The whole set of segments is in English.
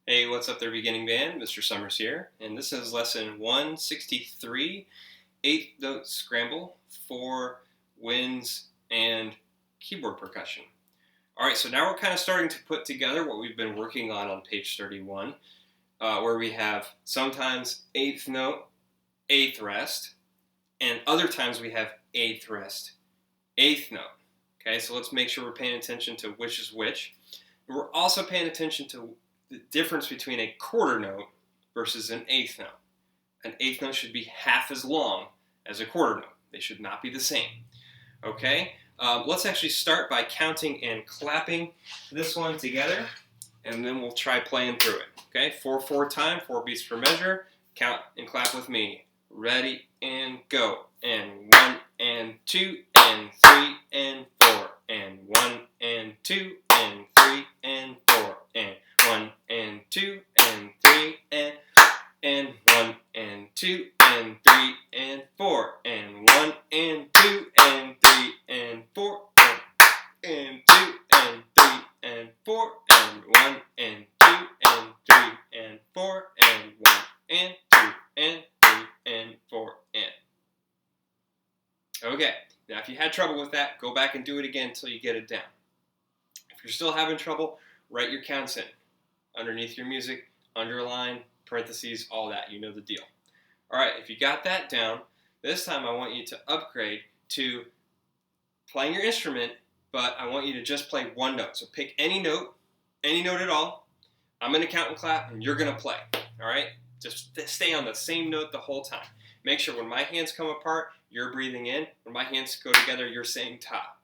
Hey, what's up there, beginning band? Mr. Summers here, and this is lesson 163, 8th note scramble for winds and keyboard percussion. Alright, so now we're kind of starting to put together what we've been working on page 31, where we have sometimes 8th note, 8th rest, and other times we have 8th rest, 8th note. Okay, so let's make sure we're paying attention to which is which. We're also paying attention to the difference between a quarter note versus an 8th note. An 8th note should be half as long as a quarter note. They should not be the same. Okay, let's actually start by counting and clapping this one together, and then we'll try playing through it. Okay, 4/4 time, 4 beats per measure. Count and clap with me. Ready and go. And 1 and 2 and 3 and 4 and 1 and 2 and 3 and 4 and 1 and 2 and 3 and 1 and 2 and 3 and 4 and 1 and 2 and 3 and 4 and 2 and 3 and 4 and 1 and 2 and 3 and 4 and 1 and 2 and 3 and 4 and. Okay, now if you had trouble with that, go back and do it again until you get it down. If you're still having trouble, write your counts in. Underneath your music, underline, parentheses, all that. You know the deal. All right, if you got that down, this time I want you to upgrade to playing your instrument, but I want you to just play one note. So pick any note at all. I'm going to count and clap, and you're going to play. All right? Just stay on the same note the whole time. Make sure when my hands come apart, you're breathing in. When my hands go together, you're saying ta.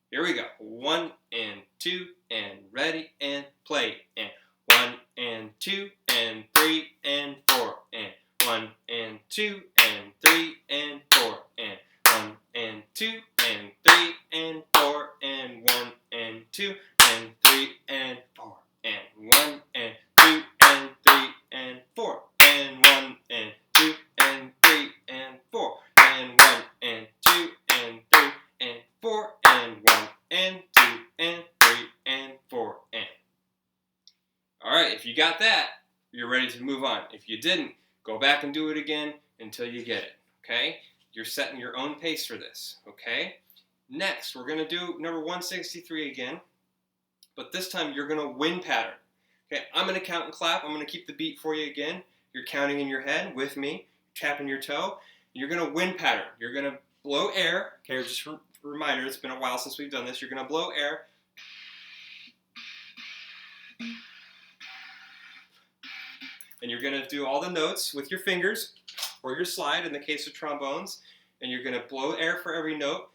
Here we go. 1 and 2 and ready and play. And 1 and 2 and 3 and 4 and 1 and 2 and 3 and 4 and 1 and 2 and 3 and 4 and 1 and 2 and 3 and 4 and 1 and 2 and 3 and 4 and 1 and 2 and 3 and 4 and 1 and 2 and 3 and 4 and 1 and 2 and 3 and 4 and. Alright, if you got that, you're ready to move on. If you didn't, go back and do it again until you get it. Okay? You're setting your own pace for this. Okay? Next, we're going to do number 163 again, but this time you're going to wind pattern. Okay, I'm going to count and clap. I'm going to keep the beat for you again. You're counting in your head with me, tapping your toe. You're going to wind pattern. You're going to blow air. Okay, just a reminder, it's been a while since we've done this. You're going to blow air. And you're going to do all the notes with your fingers or your slide in the case of trombones. And you're going to blow air for every note,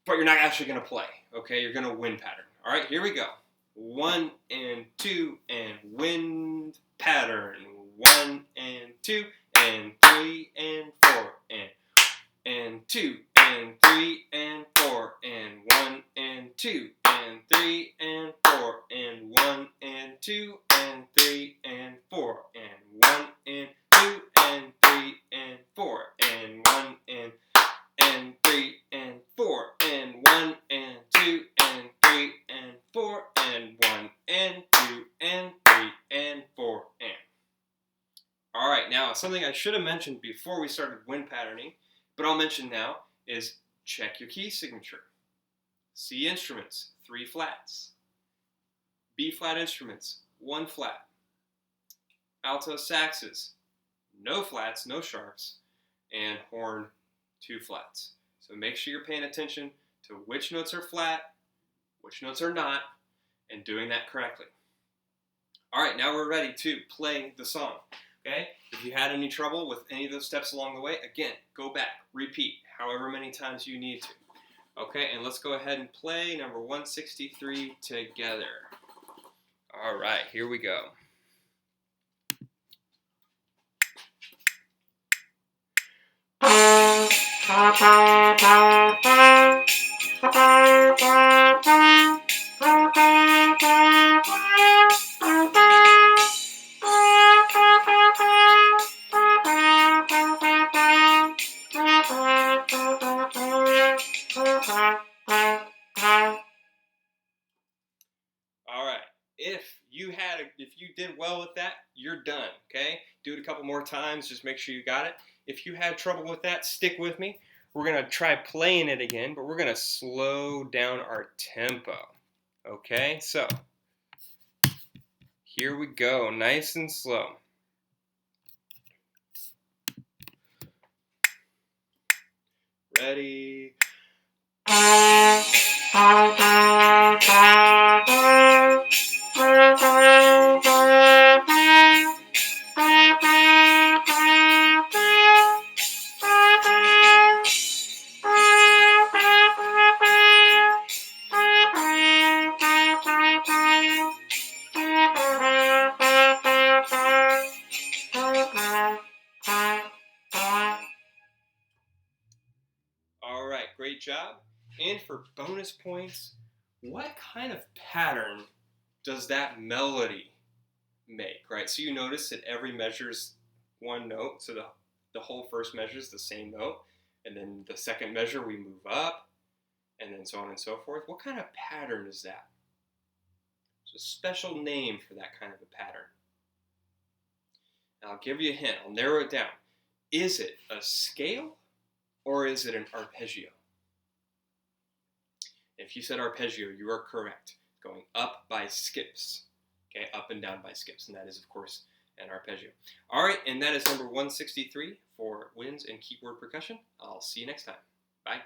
but you're not actually going to play. Okay, you're going to wind pattern. All right, here we go. 1 and 2 and wind pattern. 1 and 2 and 3 and 4 and 2 and 3 and 4 and 1 and 2 and 3 and 4 and 1 and 2 and 3 and 4 and 1 and 2 and 3 and 4 and 1 and 3 and 4 and 1 and 2 and 3 and 4 and 1 and 2 and 3 and 4 and. All right, now something I should have mentioned before we started wind patterning, but I'll mention now, is check your key signature. C instruments, 3 flats. B flat instruments, 1 flat. Alto saxes, no flats, no sharps. And horn, 2 flats. So make sure you're paying attention to which notes are flat, which notes are not, and doing that correctly. All right, now we're ready to play the song. Okay? If you had any trouble with any of those steps along the way, again, go back, repeat, however many times you need to. Okay, and let's go ahead and play number 163 together. All right, here we go. All right, if you had a if you did well with that, you're done, okay? Do it a couple more times, just make sure you got it. If you had trouble with that, stick with me. We're going to try playing it again, but we're going to slow down our tempo, okay? So, here we go, nice and slow. Ready? All right, great job. And for bonus points, what kind of pattern does that melody make, right? So you notice that every measure is one note, so the whole first measure is the same note, and then the second measure we move up, and then so on and so forth. What kind of pattern is that? There's a special name for that kind of a pattern. Now, I'll give you a hint. I'll narrow it down. Is it a scale or is it an arpeggio? If you said arpeggio, you are correct. Going up by skips. Okay, up and down by skips. And that is, of course, an arpeggio. All right, and that is number 163 for winds and keyboard percussion. I'll see you next time. Bye.